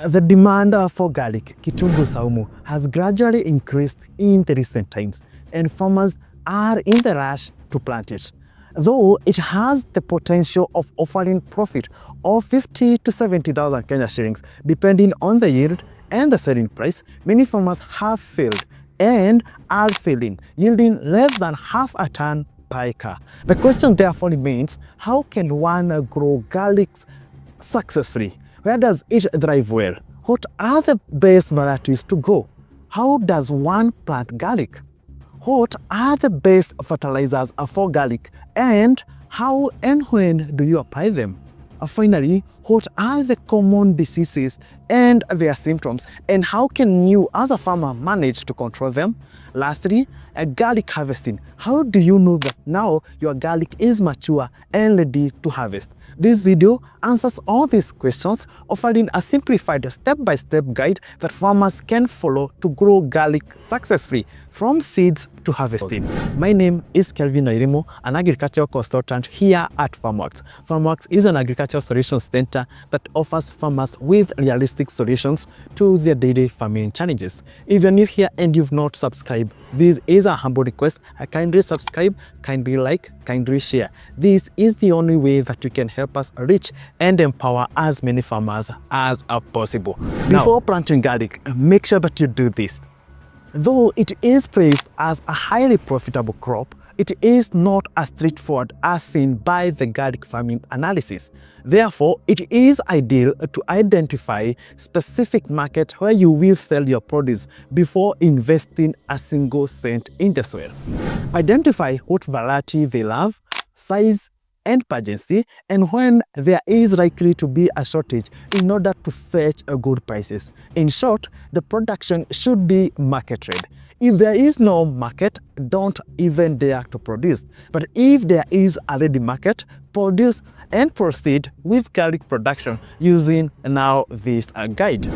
The demand for garlic, kitunguu saumu, has gradually increased in the recent times, and farmers are in the rush to plant it. Though it has the potential of offering profit of 50 to 70,000 Kenya shillings, depending on the yield and the selling price, many farmers have failed and are failing, yielding less than half a ton per acre. The question therefore remains, how can one grow garlic successfully? Where does it thrive well? What are the best varieties to grow? How does one plant garlic? What are the best fertilizers for garlic, and how and when do you apply them? Finally, what are the common diseases and their symptoms, and how can you as a farmer manage to control them? Lastly, garlic harvesting. How do you know that now your garlic is mature and ready to harvest? This video answers all these questions, offering a simplified step-by-step guide that farmers can follow to grow garlic successfully from seeds to harvesting. My name is Kelvin Nairimo, an agricultural consultant here at FarmWorks. FarmWorks is an agricultural solutions center that offers farmers with realistic solutions to their daily farming challenges. If you're new here and you've not subscribed, this is a humble request. Kindly subscribe, kindly like, kindly share. This is the only way that you can help us reach and empower as many farmers as possible. Before planting garlic, make sure that you do this. Though it is praised as a highly profitable crop, it is not as straightforward as seen by the garlic farming analysis. Therefore, it is ideal to identify specific market where you will sell your produce before investing a single cent in the soil. Identify what variety they love, size, and pageancy, and when there is likely to be a shortage in order to fetch good prices. In short, the production should be market ready. If there is no market, don't even dare to produce. But if there is a ready market, produce and proceed with garlic production using now this guide.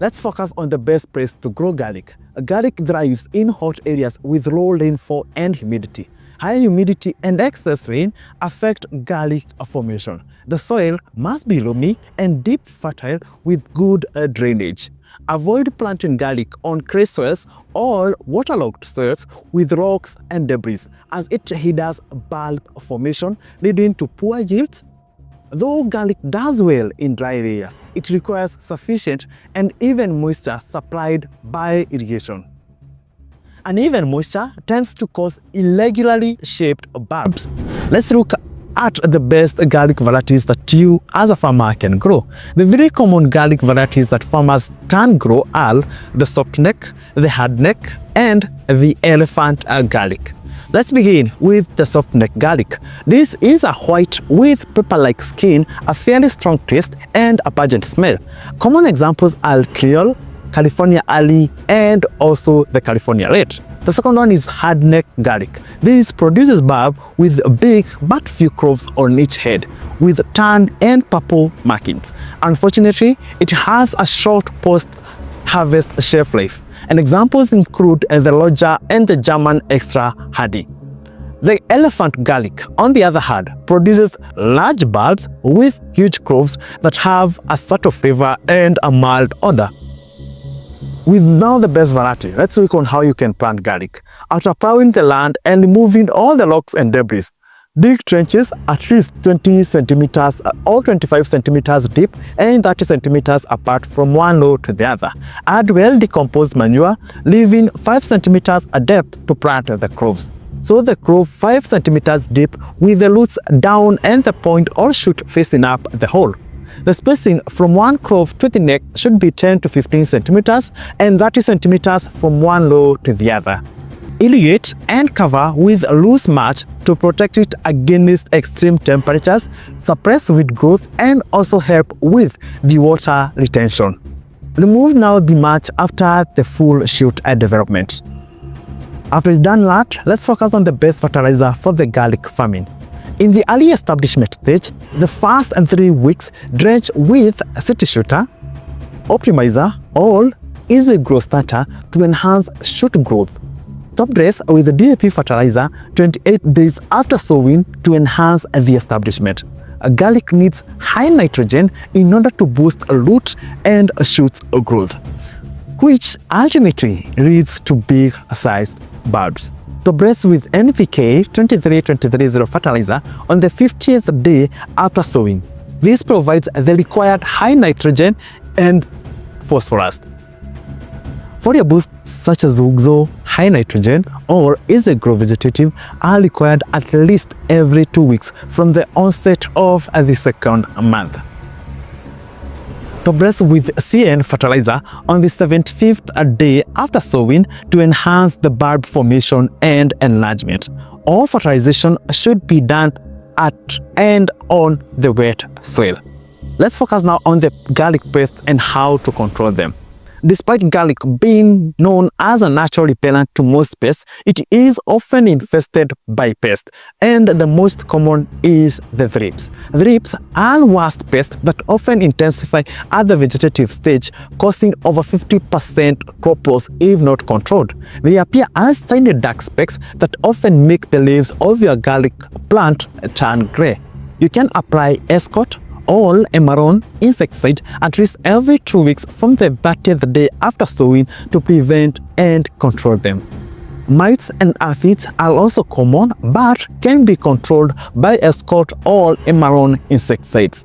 Let's focus on the best place to grow garlic. Garlic thrives in hot areas with low rainfall and humidity. High humidity and excess rain affect garlic formation. The soil must be loamy and deep fertile with good drainage. Avoid planting garlic on clay soils or waterlogged soils with rocks and debris, as it hinders bulb formation, leading to poor yields. Though garlic does well in dry areas, it requires sufficient and even moisture supplied by irrigation. Uneven moisture tends to cause irregularly shaped bulbs. Let's look at the best garlic varieties that you as a farmer can grow. The very common garlic varieties that farmers can grow are the soft neck, the hard neck, and the elephant garlic. Let's begin with the soft neck garlic. This is a white with pepper-like skin, a fairly strong taste, and a pungent smell. Common examples are Creole, California Early, and also the California Red. The second one is hardneck garlic. This produces bulb with big but few crops on each head, with tan and purple markings. Unfortunately, it has a short post-harvest shelf life, and examples include the Roger and the German Extra Hardy. The elephant garlic, on the other hand, produces large bulbs with huge crops that have a subtle flavor and a mild odor. With now the best variety, let's look on how you can plant garlic. After plowing the land and removing all the rocks and debris, dig trenches at least 20 centimeters or 25 centimeters deep and 30 centimeters apart from one row to the other. Add well-decomposed manure, leaving 5 centimeters a depth to plant the crops. So the crop 5 centimeters deep with the roots down and the point or shoot facing up the hole. The spacing from one crop to the neck should be 10 to 15 centimeters and 30 centimeters from one row to the other. Irrigate and cover with loose mulch to protect it against extreme temperatures, suppress weed growth, and also help with the water retention. Remove now the mulch after the full shoot development. After you've done that, let's focus on the best fertilizer for the garlic farming. In the early establishment stage, the first 3 weeks, drench with City Shooter, Optimizer, or Easy Growth Starter to enhance shoot growth. Top dress with the DAP fertilizer 28 days after sowing to enhance the establishment. Garlic needs high nitrogen in order to boost root and shoots growth, which ultimately leads to big-sized bulbs. To brace with NPK 23-23-0 fertilizer on the 50th day after sowing. This provides the required high nitrogen and phosphorus. Foliar boosts such as Uxo, high nitrogen, or Easy Grow Vegetative are required at least every 2 weeks from the onset of the second month. To brace with CN fertilizer on the 75th day after sowing to enhance the bulb formation and enlargement. All fertilization should be done at and on the wet soil. Let's focus now on the garlic pests and how to control them. Despite garlic being known as a natural repellent to most pests, it is often infested by pests, and the most common is the thrips. Thrips are worst pests that often intensify at the vegetative stage, causing over 50% crop loss if not controlled. They appear as tiny dark specks that often make the leaves of your garlic plant turn gray. You can apply Escort or Emerald insecticide at least every 2 weeks from the 30th day after sowing to prevent and control them. Mites and aphids are also common but can be controlled by Escort or Emerald insecticides.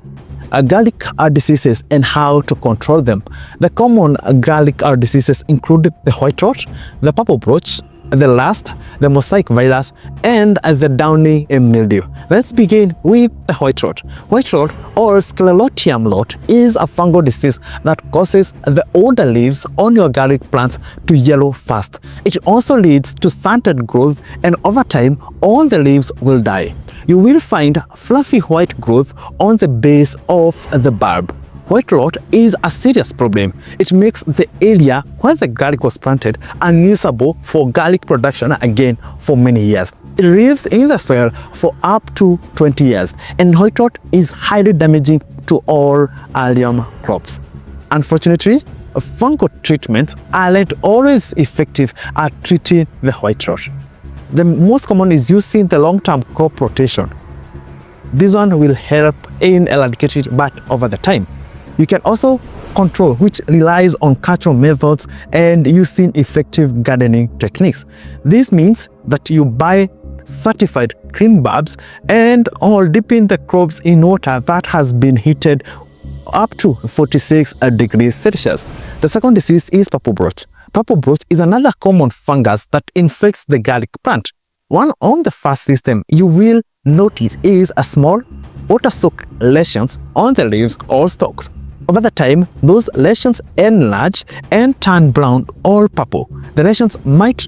Garlic diseases and how to control them. The common garlic diseases include the white rot, the purple blotch, the lust, the mosaic virus, and the downy mildew. Let's begin with the white rot. White rot or sclerotium rot is a fungal disease that causes the older leaves on your garlic plants to yellow fast. It also leads to stunted growth, and over time, all the leaves will die. You will find fluffy white growth on the base of the bulb. White rot is a serious problem. It makes the area where the garlic was planted unusable for garlic production again for many years. It lives in the soil for up to 20 years, and white rot is highly damaging to all allium crops. Unfortunately, fungal treatments aren't always effective at treating the white rot. The most common is using the long-term crop rotation. This one will help in eradicating it, but over the time. You can also control, which relies on control methods and using effective gardening techniques. This means that you buy certified cream bulbs and or dipping the crops in water that has been heated up to 46 degrees Celsius. The second disease is purple blotch. Purple blotch is another common fungus that infects the garlic plant. One on the first system you will notice is a small water-soaked lesions on the leaves or stalks. Over the time, those lesions enlarge and turn brown or purple. The lesions might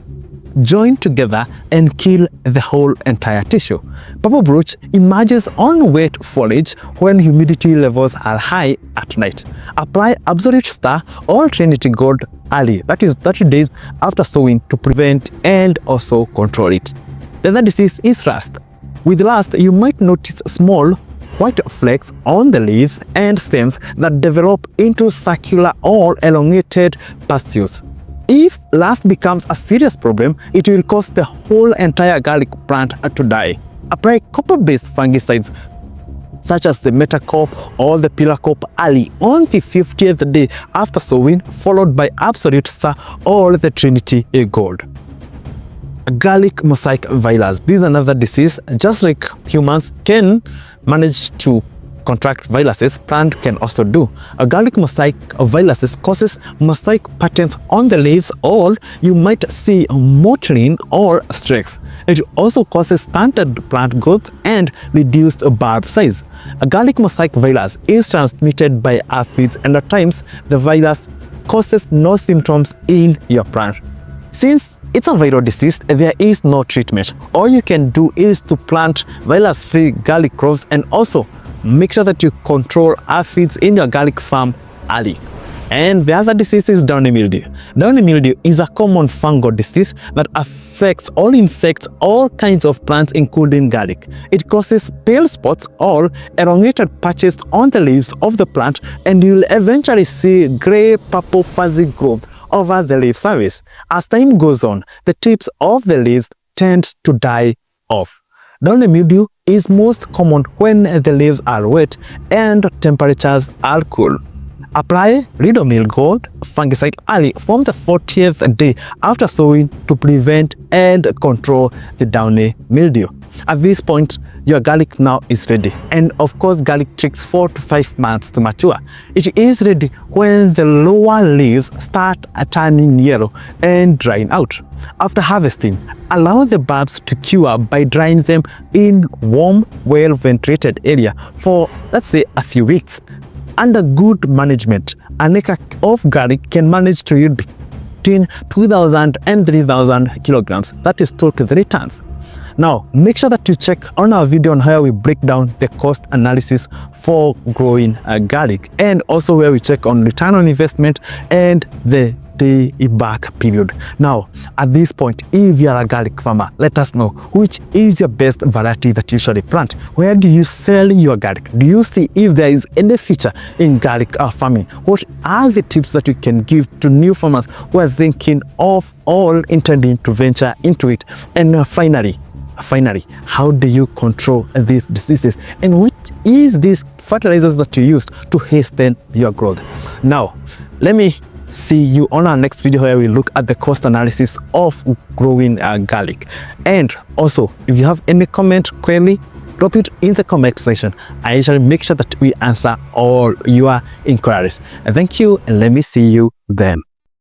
join together and kill the whole entire tissue. Purple blotch emerges on wet foliage when humidity levels are high at night. Apply Absolute Star or Trinity Gold early, that is 30 days after sowing, to prevent and also control it. The other disease is rust. With rust, you might notice small white flakes on the leaves and stems that develop into circular or elongated pustules. If rust becomes a serious problem, it will cause the whole entire garlic plant to die. Apply copper-based fungicides such as the Metacop or the Pilacop early on the 50th day after sowing, followed by Absolute Star or the Trinity Gold. Garlic mosaic virus. This is another disease. Just like humans can manage to contract viruses, plant can also do. A garlic mosaic viruses causes mosaic patterns on the leaves, or you might see mottling or streaks. It also causes stunted plant growth and reduced bulb size. A garlic mosaic virus is transmitted by aphids, and at times the virus causes no symptoms in your plant. Since it's a viral disease, there is no treatment. All you can do is to plant virus-free garlic crops and also make sure that you control aphids in your garlic farm early. And the other disease is downy mildew. Downy mildew is a common fungal disease that affects or infects all kinds of plants, including garlic. It causes pale spots or elongated patches on the leaves of the plant, and you'll eventually see gray, purple, fuzzy growth over the leaf surface. As time goes on, the tips of the leaves tend to die off. Downy mildew is most common when the leaves are wet and temperatures are cool. Apply Ridomil Gold fungicide early from the 40th day after sowing to prevent and control the downy mildew. At this point, your garlic now is ready. And of course, garlic takes 4 to 5 months to mature. It is ready when the lower leaves start turning yellow and drying out. After harvesting, allow the bulbs to cure by drying them in warm, well-ventilated area for, let's say, a few weeks. Under good management, an acre of garlic can manage to yield between 2,000 and 3,000 kilograms. That is 2 to 3 tons. Now, make sure that you check on our video on how we break down the cost analysis for growing garlic, and also where we check on return on investment and the payback period. Now, at this point, if you are a garlic farmer, let us know which is your best variety that you usually plant. Where do you sell your garlic? Do you see if there is any future in garlic farming? What are the tips that you can give to new farmers who are thinking of or intending to venture into it? And finally, how do you control these diseases? And what is these fertilizers that you use to hasten your growth? Now, let me see you on our next video where we look at the cost analysis of growing garlic. And also, if you have any comment, query, drop it in the comment section. I usually make sure that we answer all your inquiries. And thank you, and let me see you then.